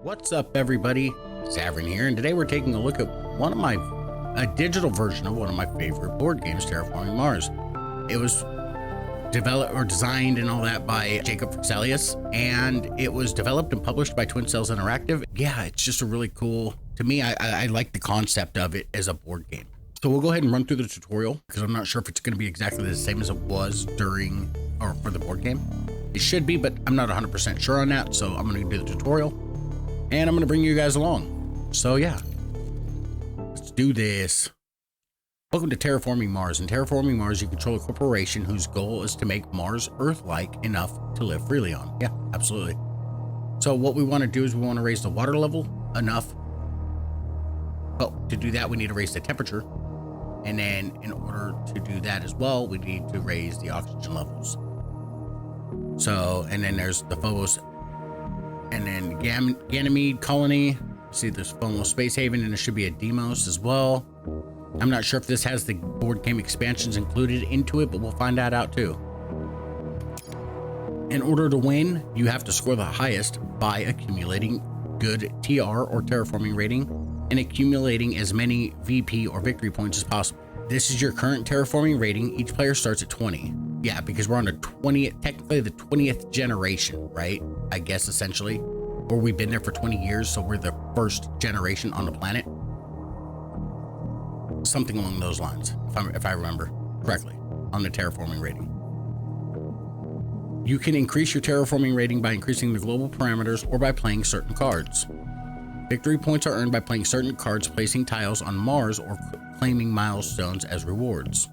What's up, everybody? Xavrun here, and today we're taking a look at a digital version of one of my favorite board games, Terraforming Mars. It was developed or designed and all that by Jacob Fryxelius, and it was developed and published by Twin Cells Interactive. Yeah, it's just a really cool, to me, I like the concept of it as a board game. So we'll go ahead and run through the tutorial because I'm not sure if it's going to be exactly the same as it was during or for the board game. It should be, but I'm not 100% sure on that, so I'm going to do the tutorial and I'm going to bring you guys along. So yeah, let's do this. Welcome to Terraforming Mars. In Terraforming Mars, you control a corporation whose goal is to make Mars Earth-like enough to live freely on. Yeah, absolutely. So what we want to do is we want to raise the water level enough. But to do that, we need to raise the temperature. And then in order to do that as well, we need to raise the oxygen levels. So, and then there's the Phobos and then Ganymede colony. See, there's Phobos Space Haven, and there should be a Deimos as well. I'm not sure if this has the board game expansions included into it, but we'll find that out too. In order to win, you have to score the highest by accumulating good TR or terraforming rating and accumulating as many VP or victory points as possible. This is your current terraforming rating. Each player starts at 20. Yeah, because we're on the 20th, technically the 20th generation, right? I guess essentially, or we've been there for 20 years, so we're the first generation on the planet. Something along those lines, if I remember correctly, on the terraforming rating. You can increase your terraforming rating by increasing the global parameters or by playing certain cards. Victory points are earned by playing certain cards, placing tiles on Mars, or claiming milestones as rewards.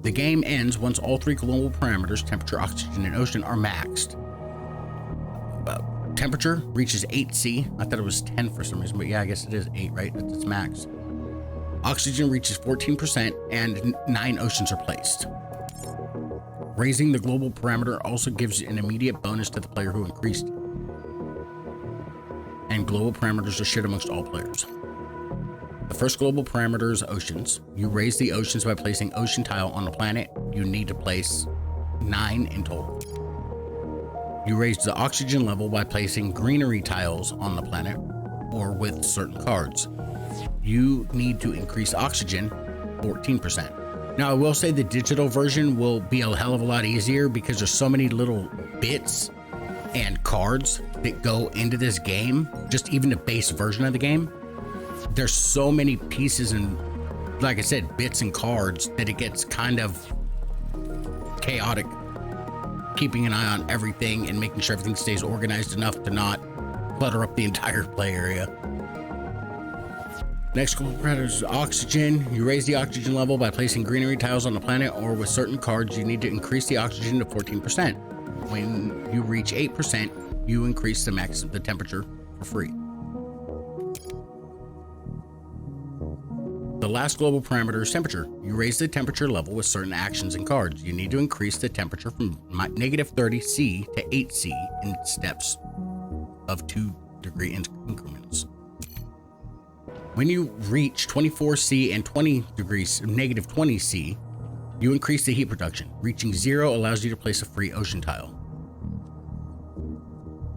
The game ends once all three global parameters, temperature, oxygen, and ocean, are maxed. Temperature reaches 8C. I thought it was 10 for some reason, but yeah, I guess it is 8, right? That's its max. Oxygen reaches 14% and 9 oceans are placed. Raising the global parameter also gives an immediate bonus to the player who increased it. And global parameters are shared amongst all players. The first global parameter is oceans. You raise the oceans by placing ocean tile on the planet. You need to place 9 in total. You raise the oxygen level by placing greenery tiles on the planet or with certain cards. You need to increase oxygen 14%. Now, I will say the digital version will be a hell of a lot easier because there's so many little bits and cards that go into this game, just even the base version of the game. There's so many pieces and, like I said, bits and cards that it gets kind of chaotic, keeping an eye on everything and making sure everything stays organized enough to not clutter up the entire play area. Next global parameter is oxygen. You raise the oxygen level by placing greenery tiles on the planet or with certain cards. You need to increase the oxygen to 14%. When you reach 8%, you increase the temperature for free. The last global parameter is temperature. You raise the temperature level with certain actions and cards. You need to increase the temperature from -30C to 8C in steps of 2-degree increments. When you reach 24C and 20 degrees, -20C, you increase the heat production. Reaching 0 allows you to place a free ocean tile.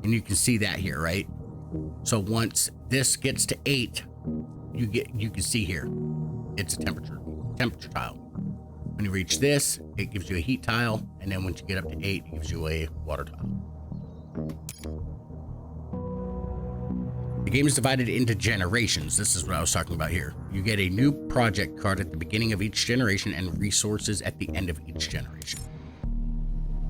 And you can see that here, right? So once this gets to 8, you can see here, it's a temperature tile. When you reach this, it gives you a heat tile, and then once you get up to 8, it gives you a water tile. The game is divided into generations. This is what I was talking about here. You get a new project card at the beginning of each generation and resources at the end of each generation.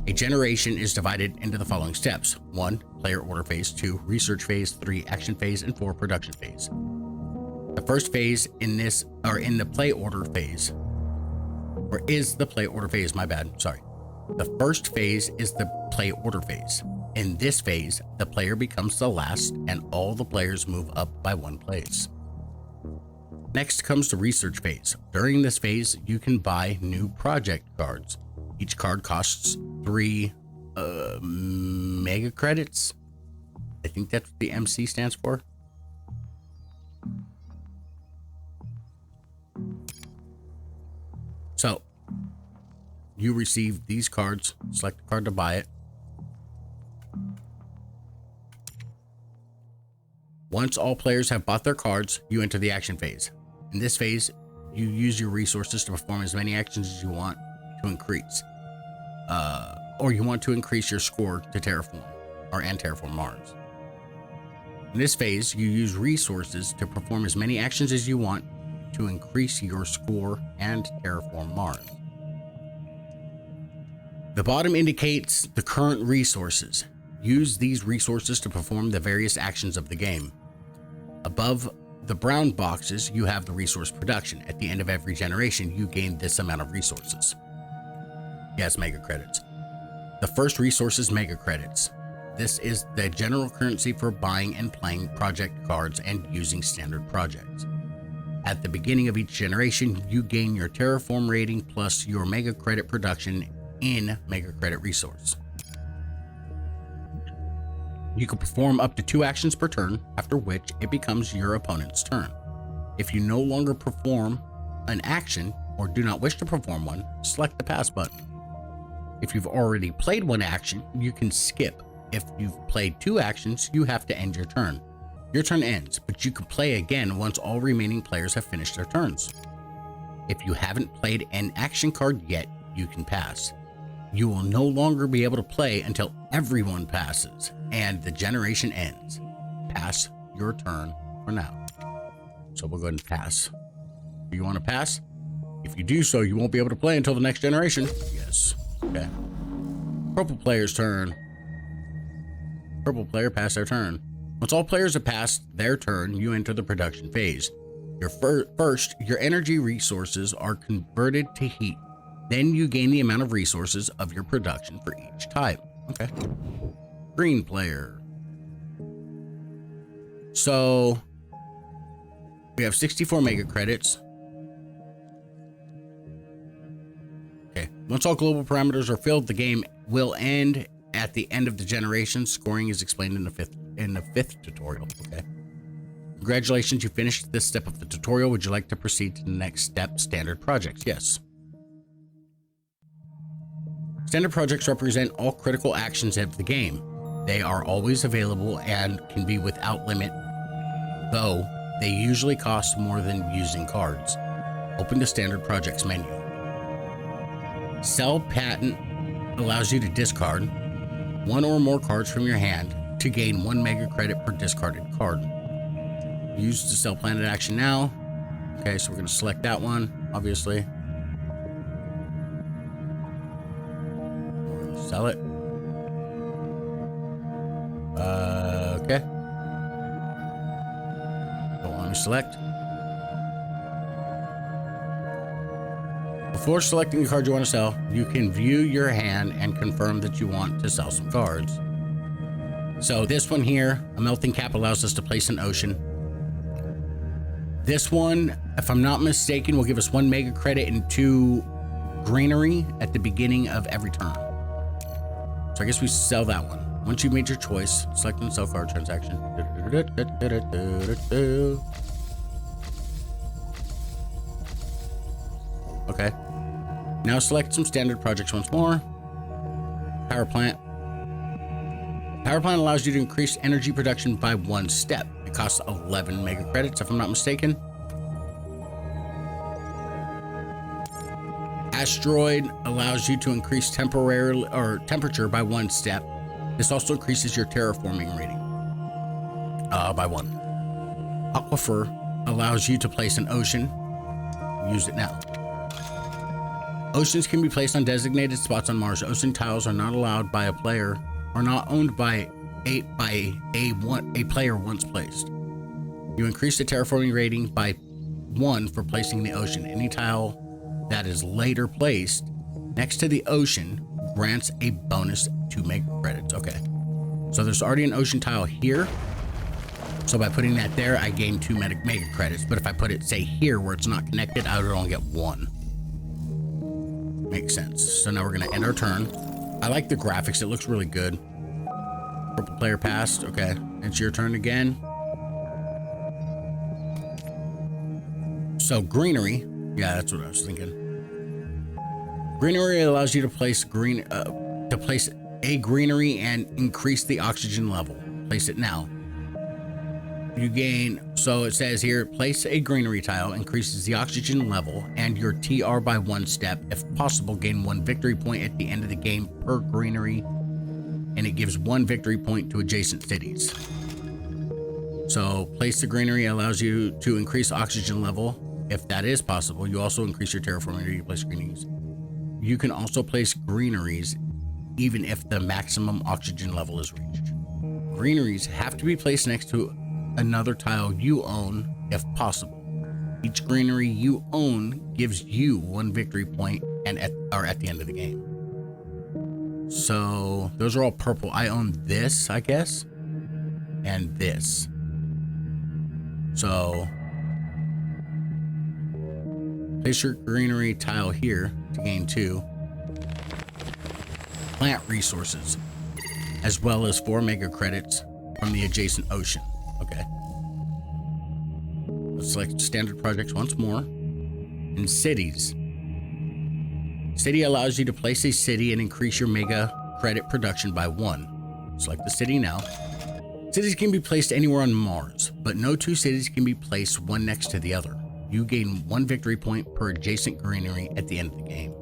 A generation is divided into the following steps: 1, player order phase; 2, research phase; 3, action phase; and 4, production phase. The first phase in this, or in the play order phase, or is the play order phase, my bad, sorry. The first phase is the play order phase. In this phase, the player becomes the last and all the players move up by 1 place. Next comes the research phase. During this phase, you can buy new project cards. Each card costs 3 mega credits. I think that's what the MC stands for. So you receive these cards, select the card to buy it. Once all players have bought their cards, you enter the action phase. In this phase, you use your resources to perform as many actions as you want to increase. Or you want to increase your score to terraform, and terraform Mars. In this phase, you use resources to perform as many actions as you want to increase your score and terraform Mars. The bottom indicates the current resources. Use these resources to perform the various actions of the game. Above the brown boxes, you have the resource production. At the end of every generation, you gain this amount of resources. Yes, mega credits. The first resource is mega credits. This is the general currency for buying and playing project cards and using standard projects. At the beginning of each generation, you gain your terraform rating plus your mega credit production in mega credit resource. You can perform up to 2 actions per turn, after which it becomes your opponent's turn. If you no longer perform an action or do not wish to perform one, select the pass button. If you've already played one action, you can skip. If you've played 2 actions, you have to end your turn. Your turn ends, but you can play again once all remaining players have finished their turns. If you haven't played an action card yet, you can pass. You will no longer be able to play until everyone passes and the generation ends. Pass your turn for now. So we'll go ahead and pass. Do you want to pass? If you do so, you won't be able to play until the next generation. Yes. Okay. Purple player's turn. Purple player passed their turn. Once all players have passed their turn, you enter the production phase. First, your energy resources are converted to heat. Then you gain the amount of resources of your production for each type. Okay. Green player. So we have 64 mega credits. Okay. Once all global parameters are filled, the game will end at the end of the generation. Scoring is explained in the fifth tutorial. Okay. Congratulations, you finished this step of the tutorial. Would you like to proceed to the next step, standard projects? Yes. Standard projects represent all critical actions of the game. They are always available and can be without limit, though they usually cost more than using cards. Open the standard projects menu. Sell patent allows you to discard 1 or more cards from your hand to gain 1 mega credit per discarded card. Use the sell planet action now. Okay, so we're going to select that one, obviously. Sell it. Okay. Don't want to select. Before selecting the card you want to sell, you can view your hand and confirm that you want to sell some cards. So this one here, a melting cap allows us to place an ocean. This one, if I'm not mistaken, will give us 1 mega credit and 2 greenery at the beginning of every turn. So I guess we sell that one. Once you've made your choice, select and sell card transaction. Okay. Now select some standard projects once more. Power plant. Power plant allows you to increase energy production by 1 step. It costs 11 mega credits, if I'm not mistaken. Asteroid allows you to increase temperature by 1 step. This also increases your terraforming rating by 1. Aquifer allows you to place an ocean. Use it now. Oceans can be placed on designated spots on Mars. Ocean tiles are not allowed by a player, are not owned by a player once placed. You increase the terraforming rating by 1 for placing the ocean. Any tile that is later placed next to the ocean grants a bonus 2 mega credits. Okay, so there's already an ocean tile here, so by putting that there I gain 2 mega credits, but if I put it say here where it's not connected, I would only get 1. Makes sense. So now we're gonna end our turn. I like the graphics, it looks really good. Purple player passed. Okay, it's your turn again. So greenery, yeah, that's what I was thinking. Greenery allows you to place a greenery and increase the oxygen level. Place it now. You gain, so it says here, place a greenery tile, increases the oxygen level and your TR by 1 step. If possible, gain 1 victory point at the end of the game per greenery, and it gives 1 victory point to adjacent cities. So place the greenery allows you to increase oxygen level. If that is possible, you also increase your terraforming area. You place greeneries. You can also place greeneries even if the maximum oxygen level is reached. Greeneries have to be placed next to another tile you own if possible. Each greenery you own gives you 1 victory point and at the end of the game. So those are all purple. I own this, I guess, and this. So place your greenery tile here to gain 2 plant resources, as well as 4 mega credits from the adjacent ocean. Okay. Let's select standard projects once more. In cities. City allows you to place a city and increase your mega credit production by 1. Select the city now. Cities can be placed anywhere on Mars, but no 2 cities can be placed one next to the other. You gain 1 victory point per adjacent greenery at the end of the game.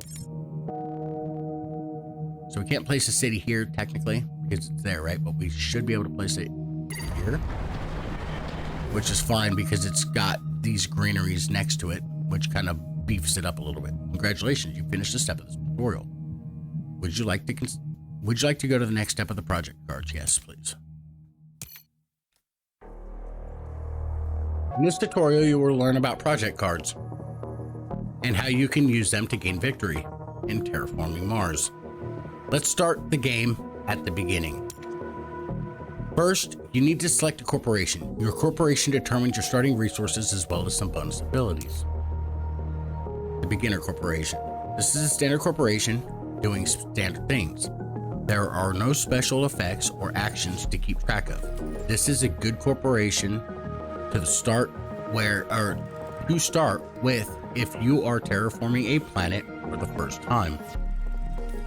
So we can't place a city here technically because it's there, right? But we should be able to place it here, which is fine because it's got these greeneries next to it, which kind of beefs it up a little bit. Congratulations, you finished a step of this tutorial. Would you like to go to the next step of the project cards? Yes, please. In this tutorial, you will learn about project cards and how you can use them to gain victory in Terraforming Mars. Let's start the game at the beginning. First, you need to select a corporation. Your corporation determines your starting resources as well as some bonus abilities. The beginner corporation. This is a standard corporation doing standard things. There are no special effects or actions to keep track of. This is a good corporation to start with if you are terraforming a planet for the first time.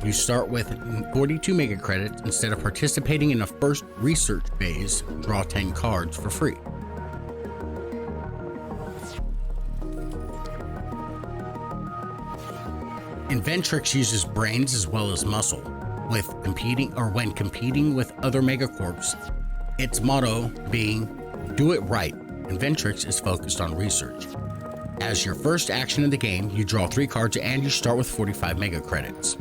You start with 42 mega credits. Instead of participating in a first research phase, draw 10 cards for free. Inventrix uses brains as well as muscle. When competing with other megacorps, its motto being, do it right. Inventrix is focused on research. As your first action in the game, you draw 3 cards and you start with 45 mega credits.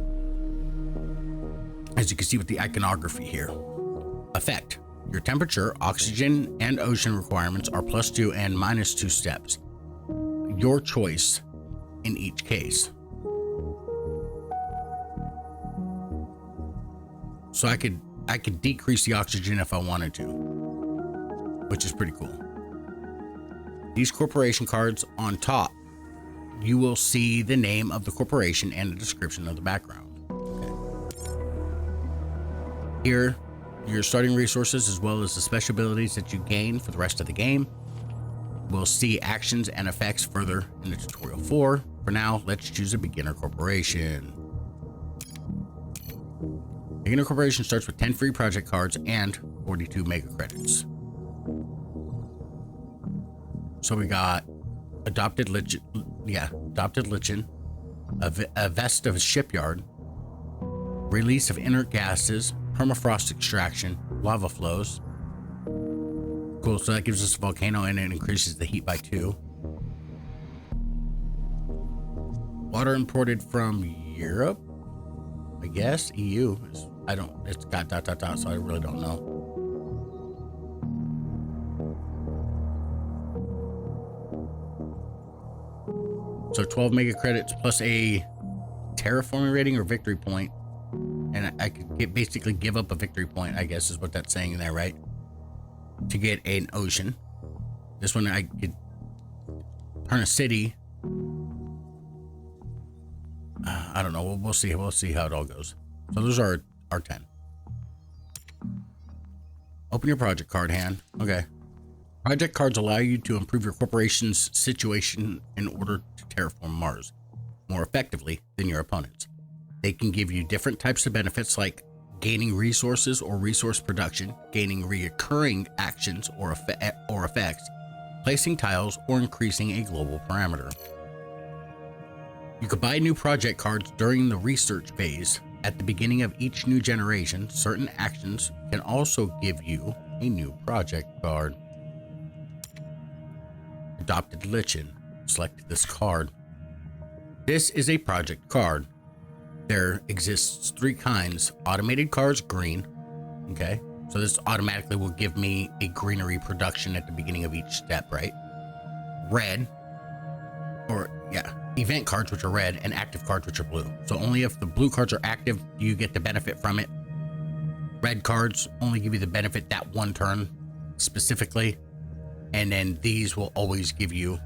As you can see with the iconography here. Effect. Your temperature, oxygen, and ocean requirements are +2 and -2 steps. Your choice in each case. So I could decrease the oxygen if I wanted to, which is pretty cool. These corporation cards on top, you will see the name of the corporation and the description of the background. Here, your starting resources as well as the special abilities that you gain for the rest of the game. We'll see actions and effects further in the tutorial 4. For now, let's choose a beginner corporation. Beginner corporation starts with 10 free project cards and 42 mega credits. So we got adopted lichen, a vest of a shipyard, release of inert gases, permafrost extraction, lava flows. Cool, so that gives us a volcano and it increases the heat by 2. Water imported from Europe, I guess. EU. It's got ... so I really don't know. So 12 mega credits plus a terraforming rating or victory point. And I could basically give up a victory point, I guess is what that's saying there, right? To get an ocean. This one I could turn a city. I don't know. We'll see. We'll see how it all goes. So those are our 10. Open your project card hand. Okay. Project cards allow you to improve your corporation's situation in order to terraform Mars more effectively than your opponents. They can give you different types of benefits like gaining resources or resource production, gaining reoccurring actions or effects, placing tiles, or increasing a global parameter. You can buy new project cards during the research phase. At the beginning of each new generation, certain actions can also give you a new project card. Adopted Lichen. Select this card. This is a project card. There exists 3 kinds. Automated cards, green. Okay, so this automatically will give me a greenery production at the beginning of each step, right? Red, or yeah, event cards, which are red, and active cards, which are blue. So only if the blue cards are active, you get the benefit from it. Red cards only give you the benefit that one turn specifically. And then these will always give you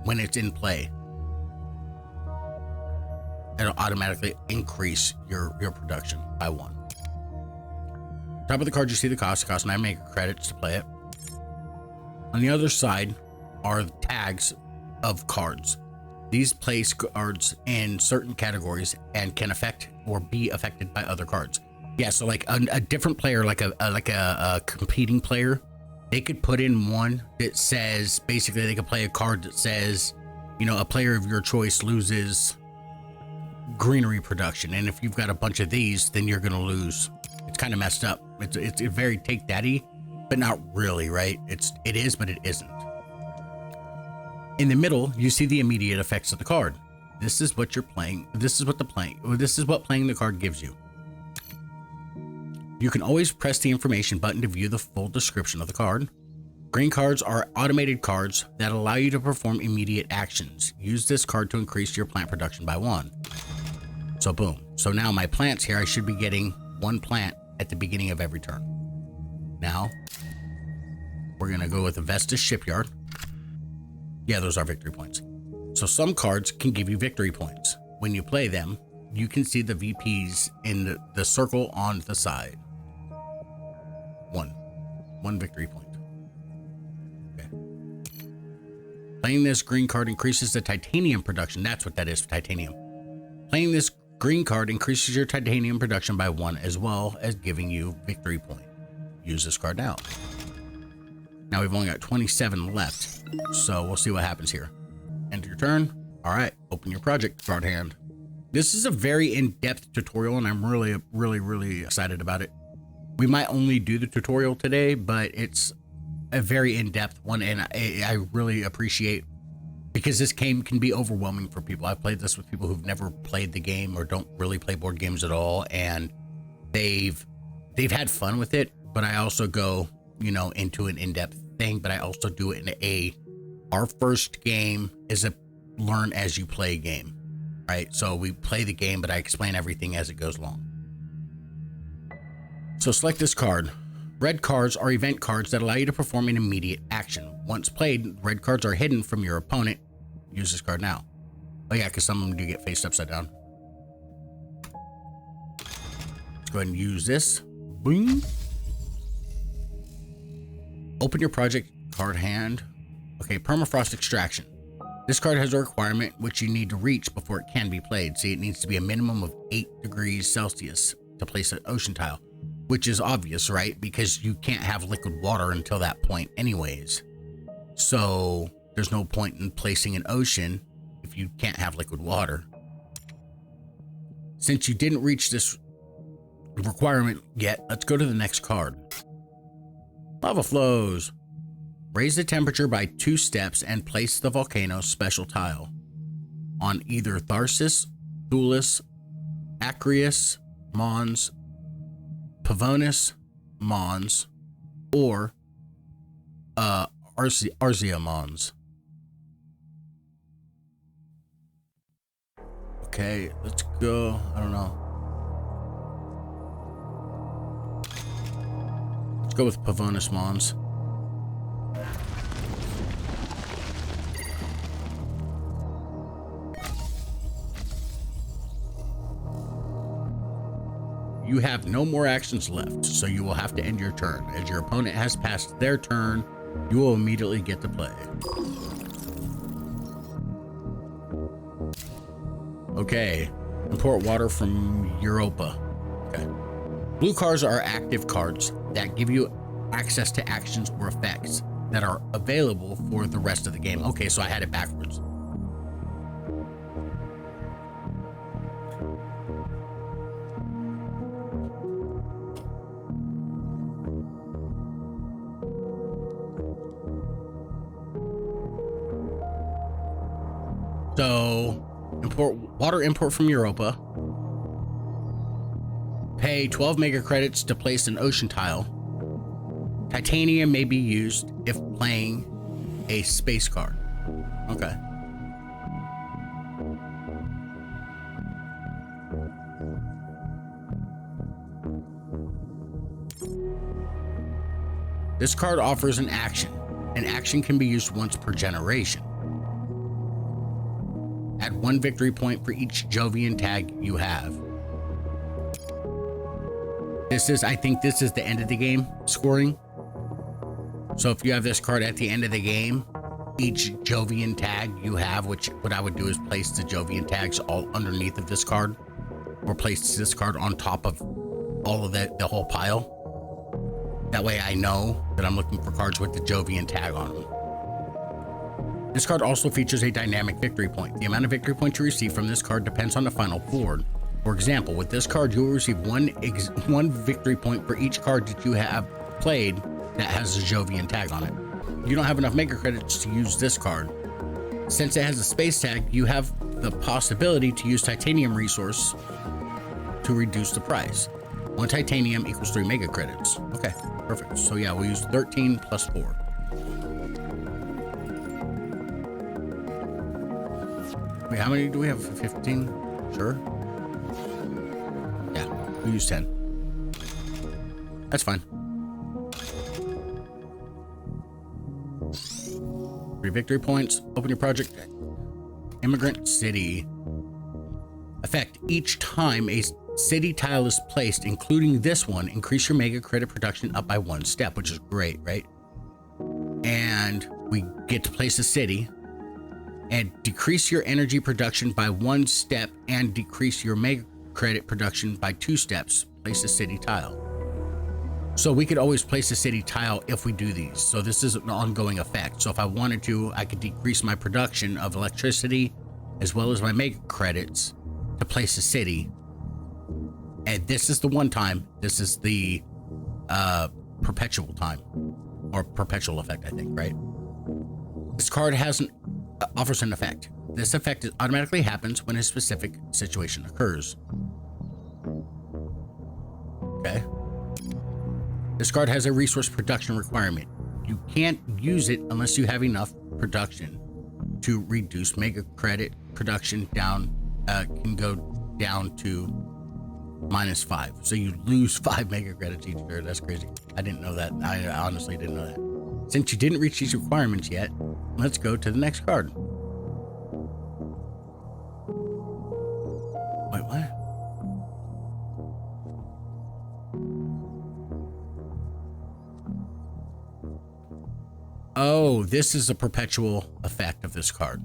when it's in play, it'll automatically increase your production by 1. Top of the card, you see the cost. It costs 9 maker credits to play it. On the other side are the tags of cards. These place cards in certain categories and can affect or be affected by other cards. Yeah, so like a different player, like a competing player, they could put in one that says, basically they could play a card that says, you know, a player of your choice loses greenery production, and if you've got a bunch of these, then you're gonna lose. It's kind of messed up. It's very take daddy, but not really, right? It is, but it isn't. In the middle, you see the immediate effects of the card. This is what you're playing. This is what playing the card gives you. You can always press the information button to view the full description of the card. Green cards are automated cards that allow you to perform immediate actions. Use this card to increase your plant production by 1. So boom. So now my plants here, I should be getting 1 plant at the beginning of every turn. Now, we're gonna go with the Vestas Shipyard. Yeah, those are victory points. So some cards can give you victory points. When you play them, you can see the VPs in the circle on the side. 1 victory point. Okay. Playing this green card increases the titanium production. That's what that is, titanium. Playing this green card increases your titanium production by 1, as well as giving you victory point. Use this card now. Now we've only got 27 left, so we'll see what happens here. End your turn. All right, open your project card hand. This is a very in-depth tutorial, and I'm really excited about it. We might only do the tutorial today, but it's a very in-depth one, and I really appreciate, because this game can be overwhelming for people. I've played this with people who've never played the game or don't really play board games at all, and they've had fun with it. But I also go, you know, into an in-depth thing, but I also do it in our first game is a learn as you play game, right? So we play the game, but I explain everything as it goes along. So select this card. Red cards are event cards that allow you to perform an immediate action. Once played, red cards are hidden from your opponent. Use this card now. Oh yeah, because some of them do get faced upside down. Let's go ahead and use this. Boom. Open your project card hand. Okay, Permafrost Extraction. This card has a requirement which you need to reach before it can be played. See, it needs to be a minimum of 8 degrees Celsius to place an ocean tile, which is obvious, right? Because you can't have liquid water until that point anyways. So there's no point in placing an ocean if you can't have liquid water. Since you didn't reach this requirement yet, let's go to the next card. Lava Flows. Raise the temperature by 2 steps and place the volcano special tile on either Tharsis, Thulis, Acreus, Mons, Pavonis, Mons, or Arzia Mons. Okay, let's go. I don't know. Let's go with Pavonis Mons. You have no more actions left, so you will have to end your turn. As your opponent has passed their turn, you will immediately get to play. Okay, Import water from Europa. Okay. Blue cards are active cards that give you access to actions or effects that are available for the rest of the game. Okay, so I had it backwards. So, water import from Europa. Pay 12 mega credits to place an ocean tile. Titanium may be used if playing a space card. Okay. This card offers an action. An action can be used once per generation. Add 1 victory point for each Jovian tag you have. I think this is the end of the game scoring. So if you have this card at the end of the game, each Jovian tag you have, which what I would do is place the Jovian tags all underneath of this card, or place this card on top of all of the whole pile. That way I know that I'm looking for cards with the Jovian tag on them. This card also features a dynamic victory point. The amount of victory points you receive from this card depends on the final board. For example, with this card, you will receive one victory point for each card that you have played that has a Jovian tag on it. You don't have enough mega credits to use this card. Since it has a space tag, you have the possibility to use titanium resource to reduce the price. 1 titanium equals 3 mega credits. Okay, perfect. So yeah, we'll use 13 plus 4. Wait, how many do we have? 15? Sure. Yeah, we'll use 10. That's fine. 3 victory points. Open your project. Immigrant City. Effect. Each time a city tile is placed, including this one, increase your mega credit production up by 1 step, which is great, right? And we get to place a city and decrease your energy production by 1 step and decrease your mega credit production by 2 steps. Place a city tile. So we could always place a city tile if we do these. So this is an ongoing effect. So if I wanted to, I could decrease my production of electricity as well as my mega credits to place a city. And this is the one time. This is the perpetual time or perpetual effect, I think, right? This card offers an effect. This effect automatically happens when a specific situation occurs. Okay. This card has a resource production requirement. You can't use it unless you have enough production to reduce mega credit production down. Can go down to -5. So you lose 5 mega credits each turn. That's crazy. I didn't know that. I honestly didn't know that. Since you didn't reach these requirements yet, let's go to the next card. Wait, what? Oh, this is a perpetual effect of this card.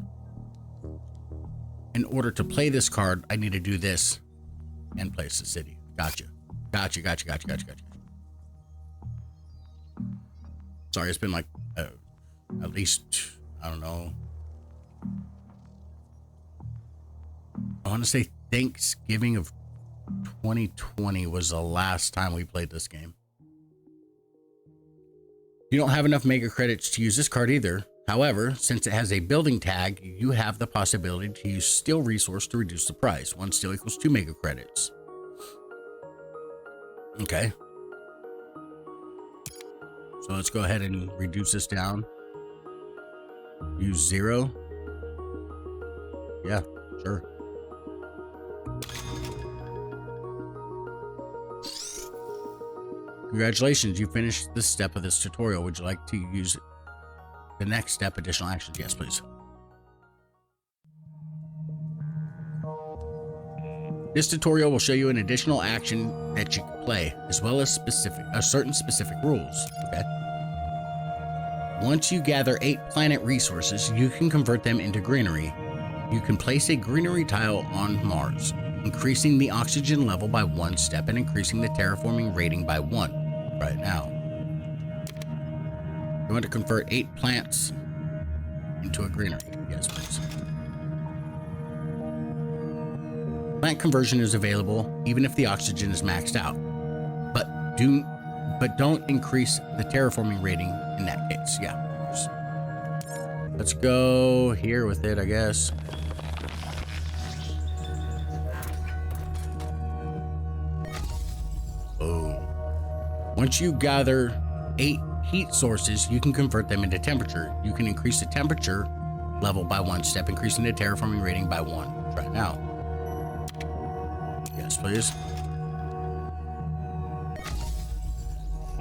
In order to play this card, I need to do this and place the city. Gotcha. Gotcha. Sorry, it's been like at least, I don't know. I want to say Thanksgiving of 2020 was the last time we played this game. You don't have enough mega credits to use this card either. However, since it has a building tag, you have the possibility to use steel resource to reduce the price. 1 steel equals 2 mega credits. Okay. So let's go ahead and reduce this down. Use 0. Yeah, sure. Congratulations, you finished this step of this tutorial. Would you like to use the next step, additional actions? Yes, please. This tutorial will show you an additional action that you can play, as well as certain specific rules. Okay. Once you gather 8 planet resources, you can convert them into greenery. You can place a greenery tile on Mars. increasing the oxygen level by 1 step and increasing the terraforming rating by 1 right now. You want to convert 8 plants into a greenery. Yes, please. Plant conversion is available even if the oxygen is maxed out, but don't increase the terraforming rating in that case. Yeah. Let's go here with it, I guess. Boom. Once you gather 8 heat sources, you can convert them into temperature. You can increase the temperature level by 1 step, increasing the terraforming rating by 1 right now. Yes, please.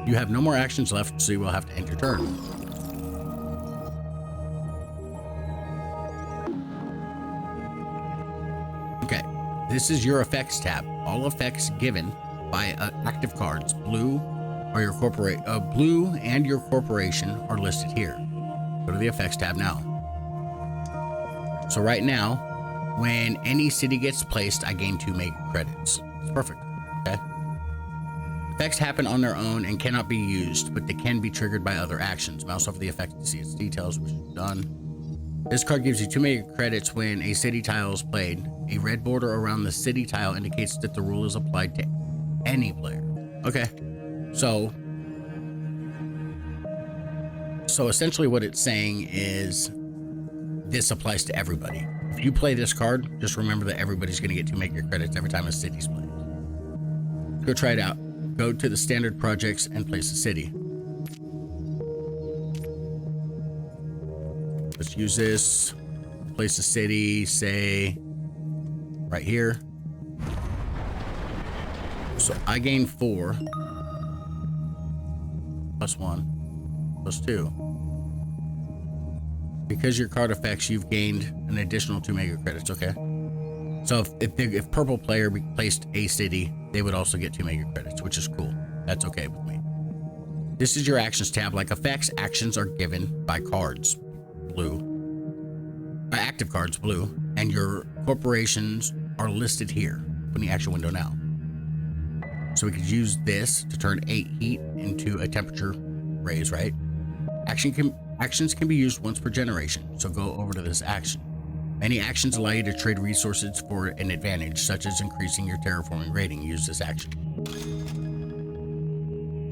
You have no more actions left, so you will have to end your turn. Okay, this is your effects tab. All effects given by active cards, blue and your corporation are listed here. Go to the effects tab now. So right now, when any city gets placed, I gain 2 mega credits. It's perfect. Okay. Effects happen on their own and cannot be used, but they can be triggered by other actions. Mouse over the effect to see its details, which is done. This card gives you 2 mega credits when a city tile is played. A red border around the city tile indicates that the rule is applied to any player. Okay, so essentially what it's saying is this applies to everybody. If you play this card, just remember that everybody's going to get 2 mega credits every time a city's played. Go try it out. Go to the standard projects and place a city. Let's use this. Place a city, say, right here. So I gain 4. Plus 1. Plus 2. Because your card effects, you've gained an additional 2 mega credits, okay? So if purple player placed a city, they would also get 2 mega credits, which is cool. That's okay with me. This is your actions tab. Like effects, actions are given by cards, blue. By active cards, blue. And your corporations are listed here. Open the action window now. So we could use this to turn 8 heat into a temperature raise, right? Actions can be used once per generation. So go over to this action. Many actions allow you to trade resources for an advantage, such as increasing your terraforming rating. Use this action.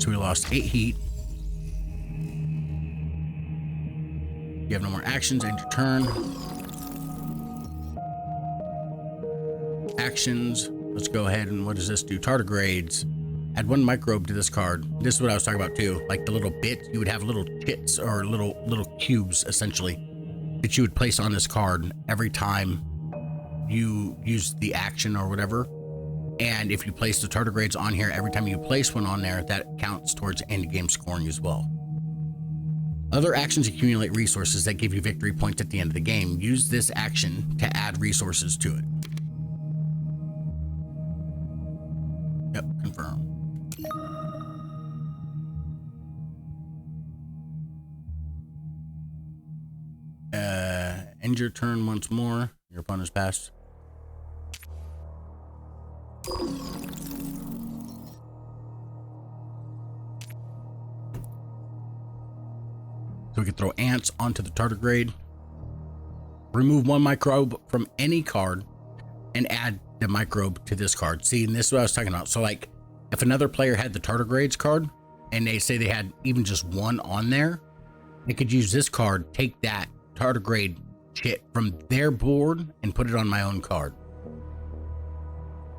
So we lost 8 heat. You have no more actions. End your turn. Actions. Let's go ahead and what does this do? Tardigrades. Add 1 microbe to this card. This is what I was talking about too. Like the little bits, you would have little kits or little cubes essentially that you would place on this card every time you use the action or whatever. And if you place the tardigrades on here, every time you place one on there, that counts towards end game scoring as well. Other actions accumulate resources that give you victory points at the end of the game. Use this action to add resources to it. Yep, confirm. End your turn once more. Your opponent's passed. So we can throw ants onto the tardigrade. Remove 1 microbe from any card and add the microbe to this card. See, and this is what I was talking about. So like if another player had the tardigrades card and they say they had even just 1 on there, they could use this card, take that tardigrade shit from their board and put it on my own card.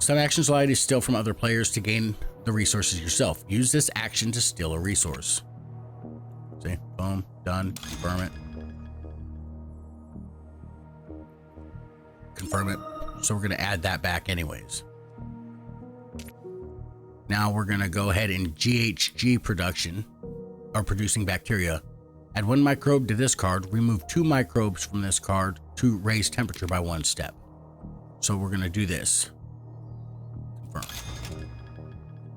Some actions allow you to steal from other players to gain the resources yourself. Use this action to steal a resource. See, boom, done, confirm it. Confirm it. So we're gonna add that back anyways. Now we're gonna go ahead and GHG production, or producing bacteria. Add 1 microbe to this card, remove 2 microbes from this card to raise temperature by 1 step. So we're gonna do this. Confirm.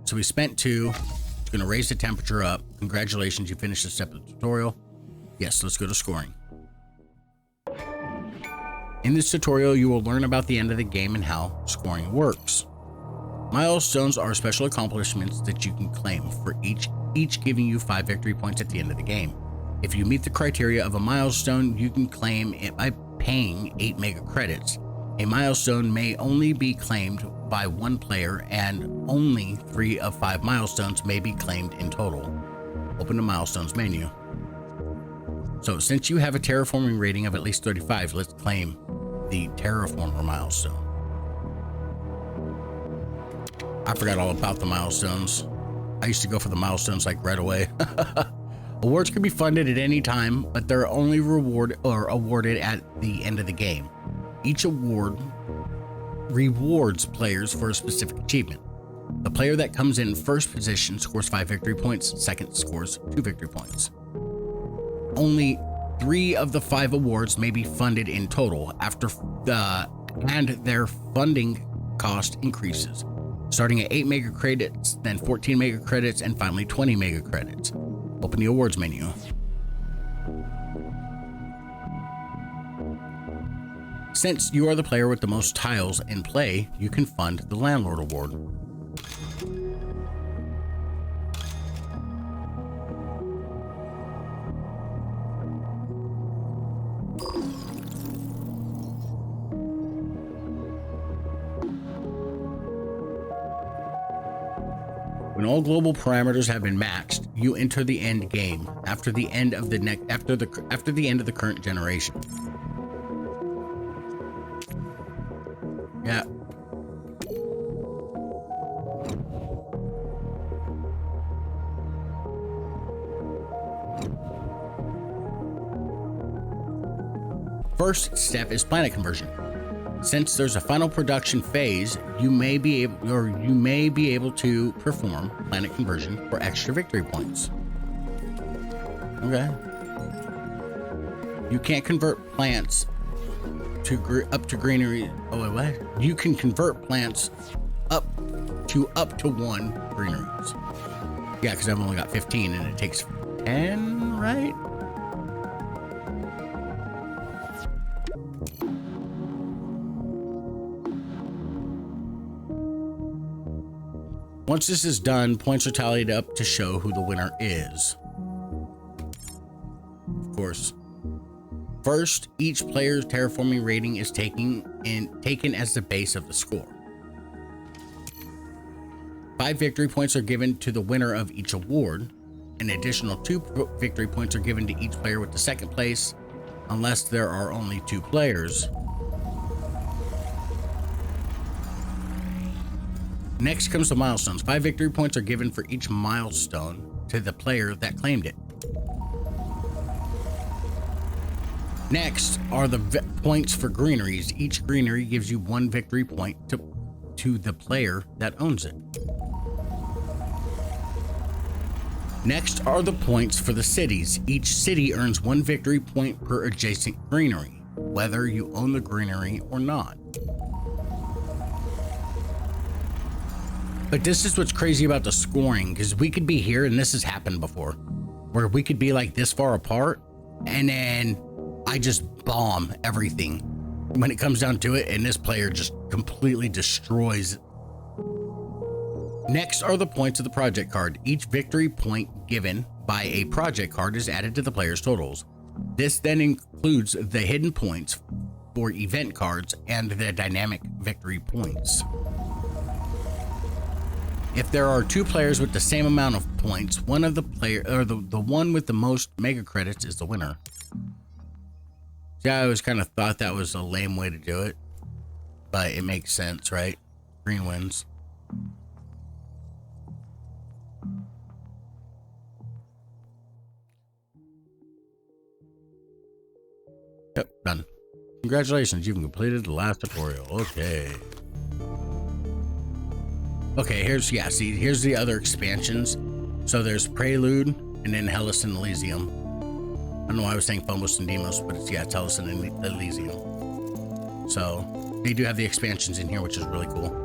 So we spent 2, it's gonna raise the temperature up. Congratulations, you finished the step of the tutorial. Yes, let's go to scoring. In this tutorial, you will learn about the end of the game and how scoring works. Milestones are special accomplishments that you can claim, for each giving you 5 victory points at the end of the game. If you meet the criteria of a milestone, you can claim it by paying 8 mega credits. A milestone may only be claimed by one player, and only 3 of 5 milestones may be claimed in total. Open the milestones menu. So since you have a terraforming rating of at least 35, let's claim the terraformer milestone. I forgot all about the milestones. I used to go for the milestones like right away. Awards can be funded at any time, but they're only awarded at the end of the game. Each award rewards players for a specific achievement. The player that comes in first position scores 5 victory points, second scores 2 victory points. Only 3 of the 5 awards may be funded in total and their funding cost increases, starting at 8 mega credits, then 14 mega credits, and finally 20 mega credits. Open the awards menu. Since you are the player with the most tiles in play, you can fund the Landlord Award. When all global parameters have been matched, you enter the end game after the end of the current generation. Yeah. First step is planet conversion. Since there's a final production phase, you may be able to perform planet conversion for extra victory points. Okay. You can't convert plants up to greenery. Oh wait, what? You can convert plants up to 1 greeneries. Yeah, because I've only got 15 and it takes 10, right? Once this is done, points are tallied up to show who the winner is. Of course. First, each player's terraforming rating is taken as the base of the score. 5 victory points are given to the winner of each award. An additional 2 victory points are given to each player with the second place, unless there are only 2 players. Next comes the milestones. 5 victory points are given for each milestone to the player that claimed it. Next are the points for greeneries. Each greenery gives you 1 victory point to the player that owns it. Next are the points for the cities. Each city earns 1 victory point per adjacent greenery, whether you own the greenery or not. But this is what's crazy about the scoring, because we could be here, and this has happened before, where we could be like this far apart, and then I just bomb everything when it comes down to it, and this player just completely destroys it. Next are the points of the project card. Each victory point given by a project card is added to the player's totals. This then includes the hidden points for event cards and the dynamic victory points. If there are 2 players with the same amount of points, one of the the one with the most mega credits is the winner. Yeah, I always kind of thought that was a lame way to do it, but it makes sense, right? Green wins. Yep, done. Congratulations, you've completed the last tutorial. Okay, here's the other expansions. So there's Prelude and then Hellas and Elysium. I don't know why I was saying Phobos and Deimos, but it's Hellas and Elysium. So they do have the expansions in here, which is really cool.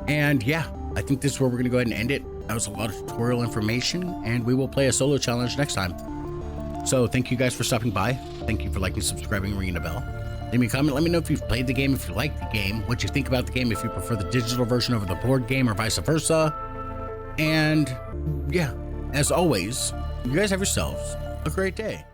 And yeah, I think this is where we're gonna go ahead and end it. That was a lot of tutorial information, and we will play a solo challenge next time. So thank you guys for stopping by. Thank you for liking, subscribing, ringing the bell. Leave me a comment. Let me know if you've played the game, if you like the game, what you think about the game, if you prefer the digital version over the board game or vice versa. And yeah, as always, you guys have yourselves a great day.